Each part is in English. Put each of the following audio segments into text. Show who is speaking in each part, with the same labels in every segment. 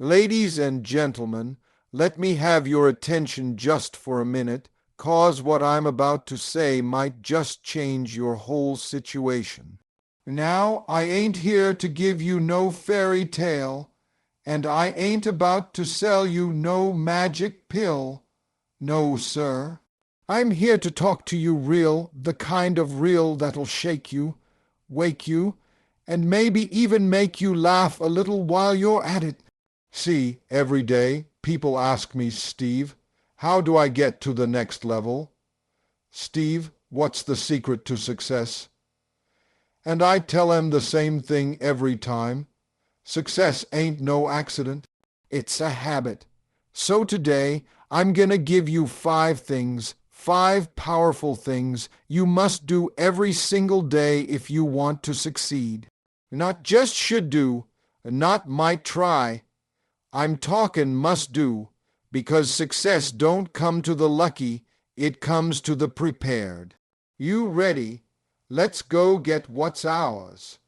Speaker 1: Ladies and gentlemen, let me have your attention just for a minute, cause what I'm about to say might just change your whole situation. Now, I ain't here to give you no fairy tale, and I ain't about to sell you no magic pill. No, sir. I'm here to talk to you real, the kind of real that'll shake you, wake you, and maybe even make you laugh a little while you're at it. See, every day people ask me, Steve, how do I get to the next level? Steve, what's the secret to success? And I tell them the same thing every time. Success ain't no accident. It's a habit. So today, I'm gonna give you 5 things, 5 powerful things you must do every single day if you want to succeed. Not just should do, not might try. I'm talking must do, because success don't come to the lucky, it comes to the prepared. You ready? Let's go get what's ours.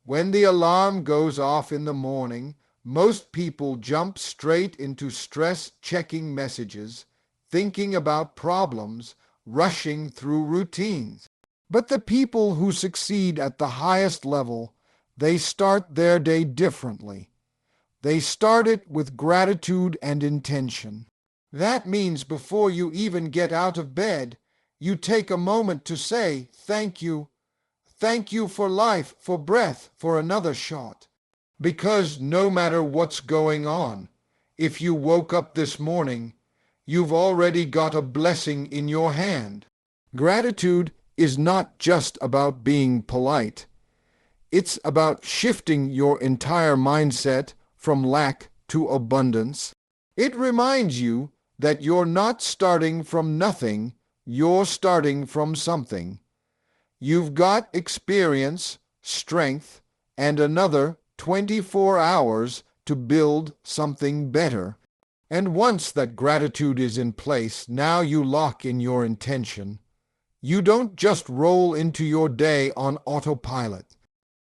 Speaker 1: When the alarm goes off in the morning, most people jump straight into stress-checking messages, thinking about problems, rushing through routines. But the people who succeed at the highest level, they start their day differently. They start it with gratitude and intention. That means before you even get out of bed, you take a moment to say, thank you. Thank you for life, for breath, for another shot. Because no matter what's going on, if you woke up this morning, you've already got a blessing in your hand. Gratitude is not just about being polite. It's about shifting your entire mindset from lack to abundance. It reminds you that you're not starting from nothing, you're starting from something. You've got experience, strength, and another 24 hours to build something better. And once that gratitude is in place, now you lock in your intention. You don't just roll into your day on autopilot.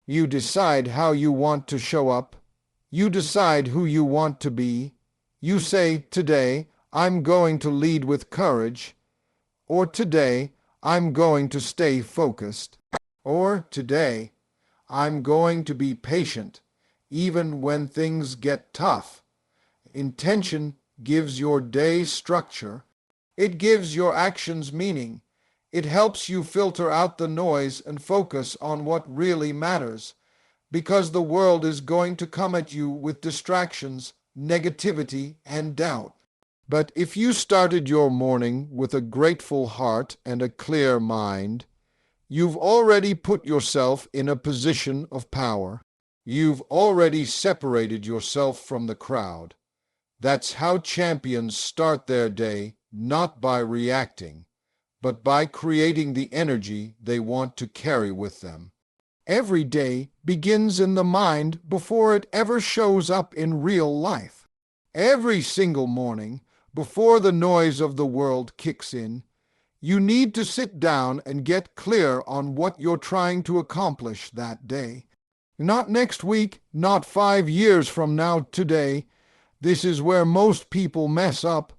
Speaker 1: You decide how you want to show up. You decide who you want to be. You say, today, I'm going to lead with courage. Or today, I'm going to stay focused. Or today, I'm going to be patient, even when things get tough. Intention gives your day structure. It gives your actions meaning. It helps you filter out the noise and focus on what really matters. Because the world is going to come at you with distractions, negativity, and doubt. But if you started your morning with a grateful heart and a clear mind, you've already put yourself in a position of power. You've already separated yourself from the crowd. That's how champions start their day, not by reacting, but by creating the energy they want to carry with them. Every day begins in the mind before it ever shows up in real life. Every single morning, before the noise of the world kicks in, you need to sit down and get clear on what you're trying to accomplish that day. Not next week, not 5 years from now today. This is where most people mess up.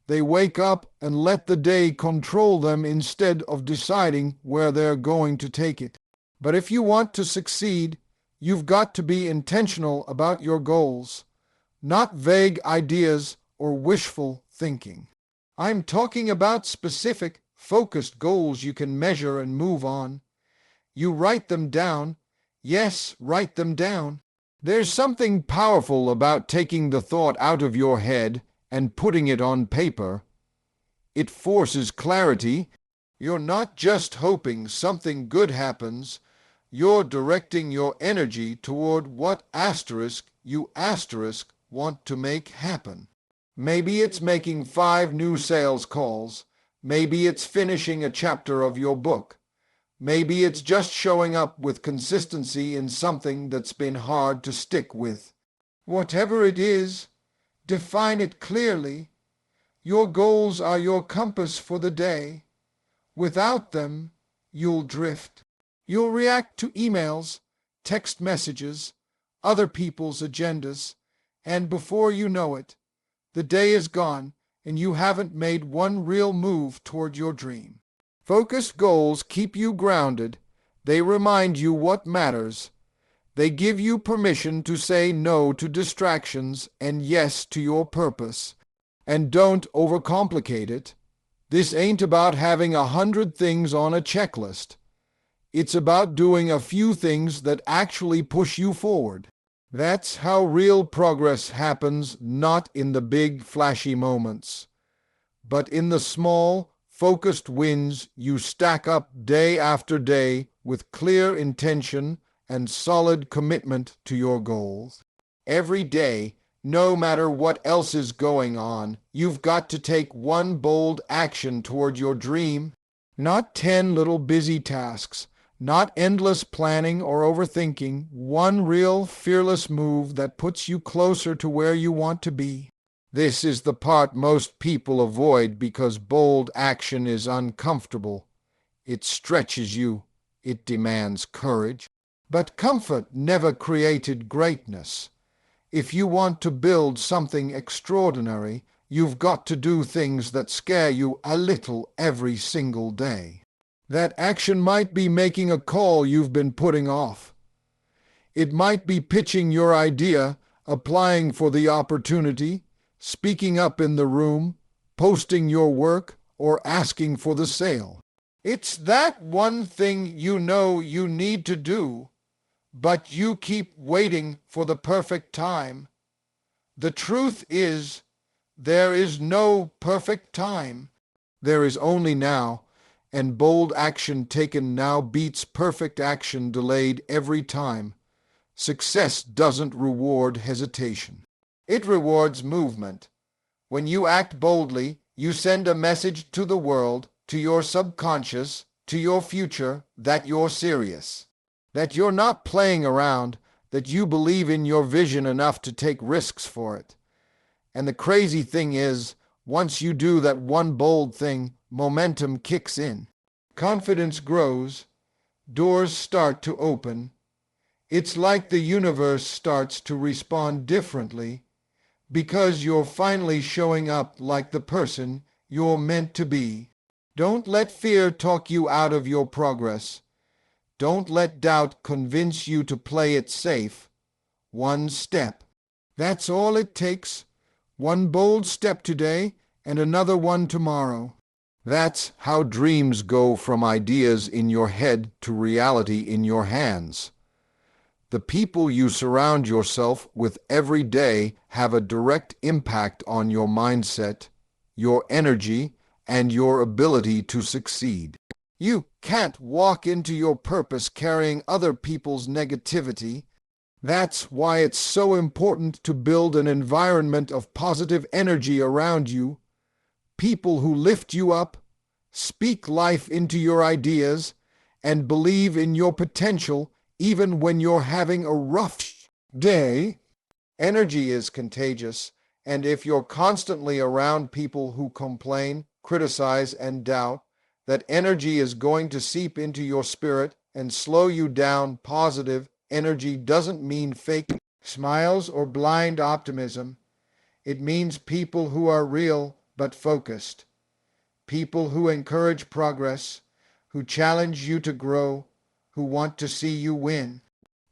Speaker 1: They wake up and let the day control them instead of deciding where they're going to take it. But if you want to succeed, you've got to be intentional about your goals, not vague ideas or wishful thinking. I'm talking about specific, focused goals you can measure and move on. You write them down. Yes, write them down. There's something powerful about taking the thought out of your head and putting it on paper. It forces clarity. You're not just hoping something good happens. You're directing your energy toward what you want to make happen. Maybe it's making 5 new sales calls. Maybe it's finishing a chapter of your book. Maybe it's just showing up with consistency in something that's been hard to stick with. Whatever it is, define it clearly. Your goals are your compass for the day. Without them, you'll drift. You'll react to emails, text messages, other people's agendas, And before you know it, the day is gone and you haven't made one real move toward your dream. Focused goals keep you grounded. They remind you what matters. They give you permission to say no to distractions and yes to your purpose. And don't overcomplicate it. This ain't about having 100 things on a checklist. It's about doing a few things that actually push you forward. That's how real progress happens, not in the big, flashy moments, but in the small, focused wins you stack up day after day with clear intention and solid commitment to your goals. Every day, no matter what else is going on, you've got to take one bold action toward your dream. Not 10 little busy tasks, not endless planning or overthinking, one real, fearless move that puts you closer to where you want to be. This is the part most people avoid because bold action is uncomfortable. It stretches you. It demands courage. But comfort never created greatness. If you want to build something extraordinary, you've got to do things that scare you a little every single day. That action might be making a call you've been putting off. It might be pitching your idea, applying for the opportunity, speaking up in the room, posting your work, or asking for the sale. It's that one thing you know you need to do, but you keep waiting for the perfect time. The truth is, there is no perfect time. There is only now, and bold action taken now beats perfect action delayed every time. Success doesn't reward hesitation. It rewards movement. When you act boldly, you send a message to the world, to your subconscious, to your future, that you're serious. That you're not playing around, that you believe in your vision enough to take risks for it. And the crazy thing is, once you do that one bold thing, momentum kicks in. Confidence grows. Doors start to open. It's like the universe starts to respond differently because you're finally showing up like the person you're meant to be. Don't let fear talk you out of your progress. Don't let doubt convince you to play it safe. One step. That's all it takes. One bold step today and another one tomorrow. That's how dreams go from ideas in your head to reality in your hands. The people you surround yourself with every day have a direct impact on your mindset, your energy, and your ability to succeed. You can't walk into your purpose carrying other people's negativity. That's why it's so important to build an environment of positive energy around you. People who lift you up, speak life into your ideas, and believe in your potential even when you're having a rough day. Energy is contagious, and if you're constantly around people who complain, criticize, and doubt, that energy is going to seep into your spirit and slow you down. Positive energy doesn't mean fake smiles or blind optimism. It means people who are real but focused. People who encourage progress, who challenge you to grow, who want to see you win.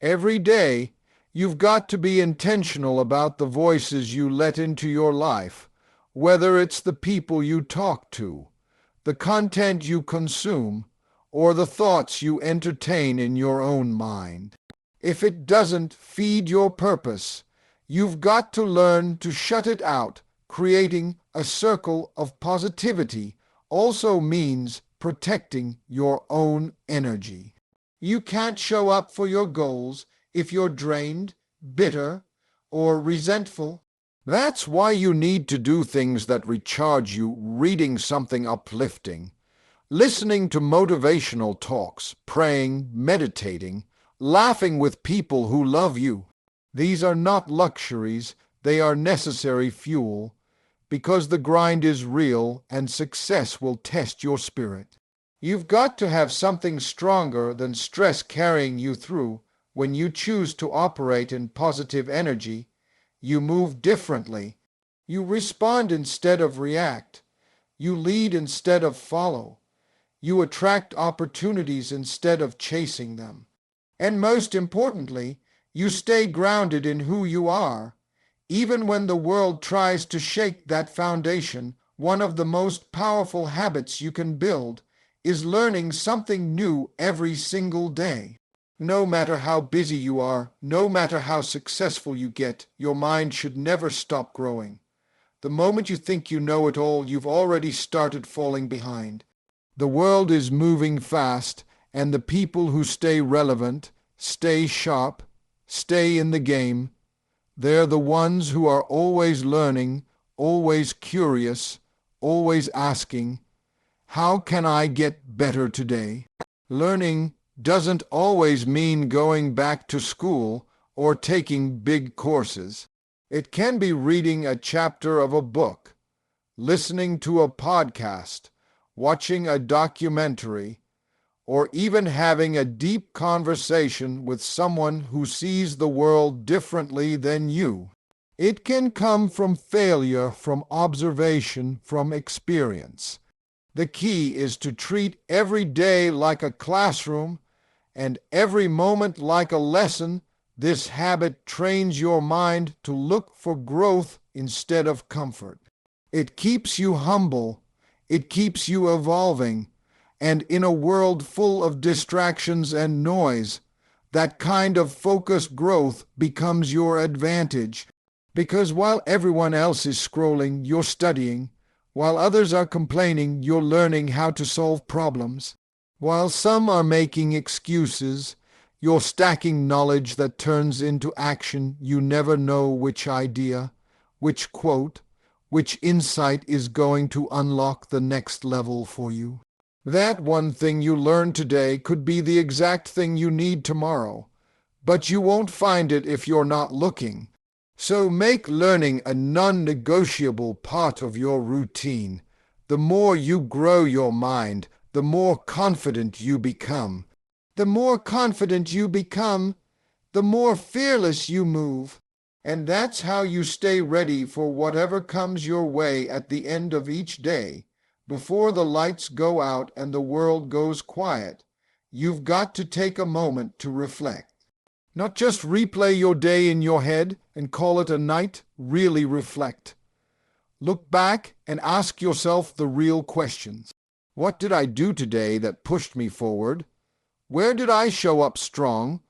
Speaker 1: Every day, you've got to be intentional about the voices you let into your life, whether it's the people you talk to, the content you consume, or the thoughts you entertain in your own mind. If it doesn't feed your purpose, you've got to learn to shut it out. Creating a circle of positivity also means protecting your own energy. You can't show up for your goals if you're drained, bitter, or resentful. That's why you need to do things that recharge you, reading something uplifting, listening to motivational talks, praying, meditating, laughing with people who love you. These are not luxuries, they are necessary fuel, because the grind is real and success will test your spirit. You've got to have something stronger than stress carrying you through. When you choose to operate in positive energy, You move differently. You respond instead of react. You lead instead of follow. You attract opportunities instead of chasing them. And most importantly, you stay grounded in who you are. Even when the world tries to shake that foundation, one of the most powerful habits you can build is learning something new every single day. No matter how busy you are, no matter how successful you get, your mind should never stop growing. The moment you think you know it all, you've already started falling behind. The world is moving fast, and the people who stay relevant, stay sharp, stay in the game, they're the ones who are always learning, always curious, always asking, how can I get better today? Learning doesn't always mean going back to school or taking big courses. It can be reading a chapter of a book, listening to a podcast, watching a documentary, or even having a deep conversation with someone who sees the world differently than you. It can come from failure, from observation, from experience. The key is to treat every day like a classroom and every moment like a lesson. This habit trains your mind to look for growth instead of comfort. It keeps you humble. It keeps you evolving. And in a world full of distractions and noise, that kind of focused growth becomes your advantage. Because while everyone else is scrolling, you're studying. While others are complaining, you're learning how to solve problems. While some are making excuses, you're stacking knowledge that turns into action. You never know which idea, which quote, which insight is going to unlock the next level for you. That one thing you learn today could be the exact thing you need tomorrow, but you won't find it if you're not looking. So make learning a non-negotiable part of your routine. The more you grow your mind, the more confident you become. The more confident you become, the more fearless you move. And that's how you stay ready for whatever comes your way at the end of each day. Before the lights go out and the world goes quiet, you've got to take a moment to reflect. Not just replay your day in your head and call it a night, really reflect. Look back and ask yourself the real questions. What did I do today that pushed me forward? Where did I show up strong?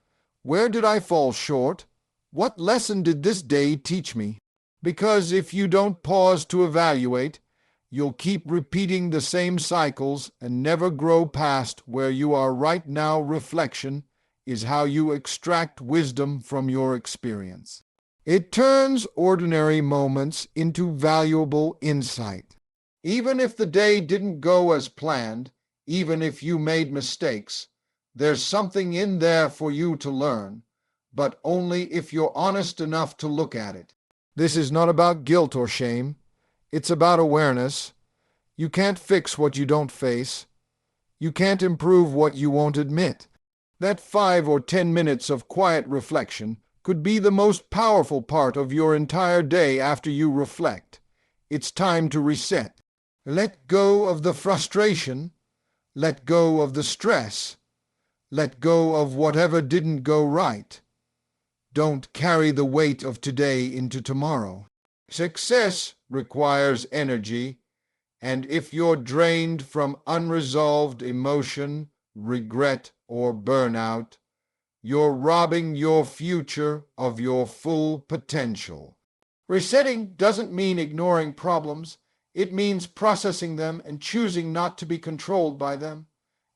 Speaker 1: Where did I fall short? What lesson did this day teach me? Because if you don't pause to evaluate, you'll keep repeating the same cycles and never grow past where you are right now. Reflection is how you extract wisdom from your experience. It turns ordinary moments into valuable insight. Even if the day didn't go as planned, even if you made mistakes, there's something in there for you to learn, but only if you're honest enough to look at it. This is not about guilt or shame. It's about awareness. You can't fix what you don't face. You can't improve what you won't admit. That 5 or 10 minutes of quiet reflection could be the most powerful part of your entire day. After you reflect, it's time to reset. Let go of the frustration. Let go of the stress. Let go of whatever didn't go right. Don't carry the weight of today into tomorrow. Success requires energy, and if you're drained from unresolved emotion, regret, or burnout, you're robbing your future of your full potential. Resetting doesn't mean ignoring problems. It means processing them and choosing not to be controlled by them.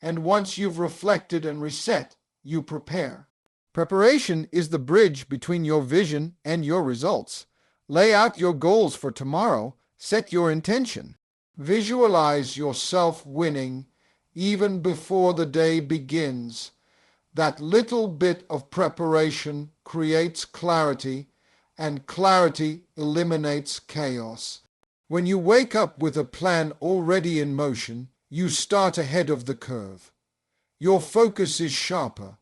Speaker 1: And once you've reflected and reset, you prepare. Preparation is the bridge between your vision and your results. Lay out your goals for tomorrow. Set your intention. Visualize yourself winning even before the day begins. That little bit of preparation creates clarity, and clarity eliminates chaos. When you wake up with a plan already in motion, you start ahead of the curve. Your focus is sharper,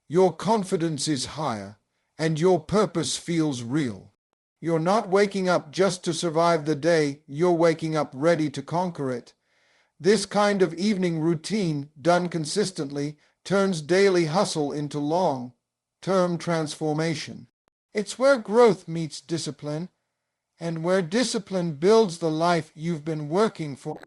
Speaker 1: your confidence is higher, and your purpose feels real. You're not waking up just to survive the day, you're waking up ready to conquer it. This kind of evening routine, done consistently, turns daily hustle into long-term transformation. It's where growth meets discipline, and where discipline builds the life you've been working for.